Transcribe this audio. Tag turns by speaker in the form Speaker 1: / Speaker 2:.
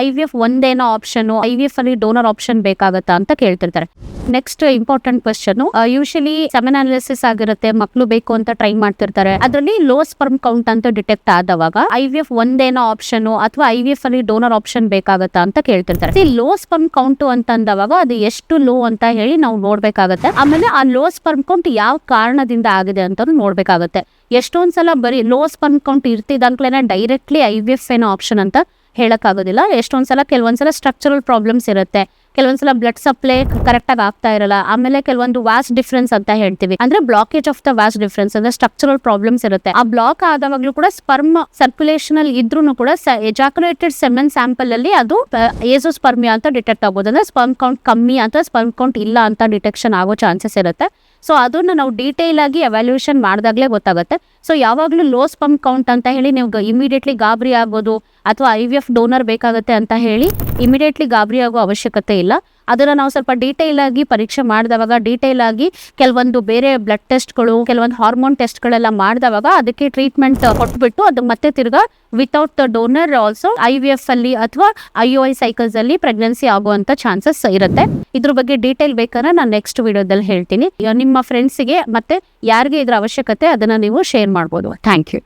Speaker 1: IVF ಒಂದೇನೋ option, IVF ಅಲ್ಲಿ donor option ಬೇಕಾಗತ್ತಾ ಅಂತ ಕೇಳ್ತಿರ್ತಾರೆ. Next important question, usually semen analysis ಆಗಿರುತ್ತೆ, ಮಕ್ಳು ಬೇಕು ಅಂತ ಟ್ರೈ ಮಾಡ್ತಿರ್ತಾರೆ, ಅದರಲ್ಲಿ ಲೋ ಸ್ಪರ್ಮ್ ಕೌಂಟ್ ಅಂತ ಡಿಟೆಕ್ಟ್ ಆದವಾಗ IVF ಒಂದೇನೋ ಆಪ್ಷನ್ ಅಥವಾ IVF ಅಲ್ಲಿ ಡೋನರ್ ಆಪ್ಷನ್ ಬೇಕಾಗತ್ತಾ ಅಂತ ಕೇಳ್ತಿರ್ತಾರೆ. ಲೋ ಸ್ಪರ್ಮ್ ಕೌಂಟ್ ಅಂತ ಅಂದವಾಗ ಅದು ಎಷ್ಟು ಲೋ ಅಂತ ಹೇಳಿ ನಾವು ನೋಡ್ಬೇಕಾಗತ್ತೆ. ಆಮೇಲೆ ಆ ಲೋ ಸ್ಪರ್ಮ್ ಕೌಂಟ್ ಯಾವ ಕಾರಣದಿಂದ ಆಗಿದೆ ಅಂತ ನೋಡ್ಬೇಕಾಗತ್ತೆ. ಎಷ್ಟೊಂದ್ಸಲ ಬರೀ ಲೋ ಸ್ಪರ್ಮ್ ಕೌಂಟ್ ಇರ್ತಿದಂಕ್ಲೇನೆ ಡೈರೆಕ್ಟ್ಲಿ IVF ಏನೋ ಆಪ್ಷನ್ ಅಂತ ಹೇಳಕ್ ಆಗೋದಿಲ್ಲ. ಎಷ್ಟೊಂದ್ಸಲ ಕೆಲವೊಂದ್ಸಲ ಸ್ಟ್ರಕ್ಚರಲ್ ಪ್ರಾಬ್ಲಮ್ಸ್ ಇರುತ್ತೆ, ಕೆಲವೊಂದ್ಸಲ ಬ್ಲಡ್ ಸಪ್ಲೈ ಕರೆಕ್ಟ್ ಆಗಿ ಆಗ್ತಾ ಇರಲ್ಲ, ಆಮೇಲೆ ಕೆಲವೊಂದು ವಾಸ್ ಡಿಫ್ರೆನ್ಸ್ ಅಂತ ಹೇಳ್ತೀವಿ, ಅಂದ್ರೆ blockage of the was difference ಅಂದ್ರೆ ಸ್ಟ್ರಕ್ಚರಲ್ ಪ್ರಾಬ್ಲಮ್ಸ್ ಇರುತ್ತೆ. ಆ ಬ್ಲಾಕ್ ಆದವಾಗ್ಲೂ ಕೂಡ ಸ್ಪರ್ಮ್ ಸರ್ಕ್ಯುಲೇಷನ್ ಅಲ್ಲಿ ಇದ್ರೂ ಕೂಡ ಎಜಾಕ್ಯುಲೇಟೆಡ್ ಸೆಮೆನ್ ಸ್ಯಾಂಪಲ್ ಅಲ್ಲಿ ಅದು ಏಜೋಸ್ಪರ್ಮಿಯಾ ಅಂತ ಡಿಟೆಕ್ಟ್ ಆಗ್ಬೋದು. ಅಂದ್ರೆ ಸ್ಪರ್ಮ್ ಕೌಂಟ್ ಕಮ್ಮಿ ಅಥವಾ ಸ್ಪರ್ಮ್ ಕೌಂಟ್ ಇಲ್ಲ ಅಂತ ಡಿಟೆಕ್ಷನ್ ಆಗೋ ಚಾನ್ಸಸ್ ಇರುತ್ತೆ. ಸೊ ಅದನ್ನ ನಾವು ಡೀಟೇಲ್ ಆಗಿ ಎವ್ಯಾಲ್ಯೂಯೇಷನ್ ಮಾಡಿದಾಗಲೇ ಗೊತ್ತಾಗುತ್ತೆ. ಸೊ ಯಾವಾಗಲೂ ಲೋ ಸ್ಪರ್ಮ್ ಕೌಂಟ್ ಅಂತ ಹೇಳಿ ನೀವು ಇಮಿಡಿಯೇಟ್ಲಿ ಗಾಬರಿ ಆಗ್ಬೋದು, ಅಥವಾ IVF ಡೋನರ್ ಬೇಕಾಗುತ್ತೆ ಅಂತ ಹೇಳಿ ಇಮಿಡಿಯೇಟ್ಲಿ ಗಾಬರಿ ಆಗೋ ಅವಶ್ಯಕತೆ ಇಲ್ಲ. ಅದನ್ನ ನಾವು ಸ್ವಲ್ಪ ಡೀಟೇಲ್ ಆಗಿ ಪರೀಕ್ಷೆ ಮಾಡಿದವಾಗ, ಡೀಟೇಲ್ ಆಗಿ ಕೆಲವೊಂದು ಬೇರೆ ಬ್ಲಡ್ ಟೆಸ್ಟ್ಗಳು, ಕೆಲವೊಂದು ಹಾರ್ಮೋನ್ ಟೆಸ್ಟ್ಗಳೆಲ್ಲ ಮಾಡಿದವಾಗ ಅದಕ್ಕೆ ಟ್ರೀಟ್ಮೆಂಟ್ ಕೊಟ್ಬಿಟ್ಟು ಅದು ಮತ್ತೆ ತಿರ್ಗಾ without the donor also IVF ಅಲ್ಲಿ ಅಥವಾ IUI ಸೈಕಲ್ಸ್ ಅಲ್ಲಿ ಪ್ರೆಗ್ನೆನ್ಸಿ ಆಗುವಂತ ಚಾನ್ಸಸ್ ಇರುತ್ತೆ. ಇದ್ರ ಬಗ್ಗೆ ಡೀಟೇಲ್ ಬೇಕಾದ್ರೆ ನಾನು ನೆಕ್ಸ್ಟ್ ವಿಡಿಯೋದಲ್ಲಿ ಹೇಳ್ತೀನಿ. ನಿಮ್ಮ ಫ್ರೆಂಡ್ಸಿಗೆ ಮತ್ತೆ ಯಾರಿಗೆ ಇದ್ರ ಅವಶ್ಯಕತೆ ಅದನ್ನ ನೀವು ಶೇರ್ ಮಾಡ್ಬೋದು. Thank you.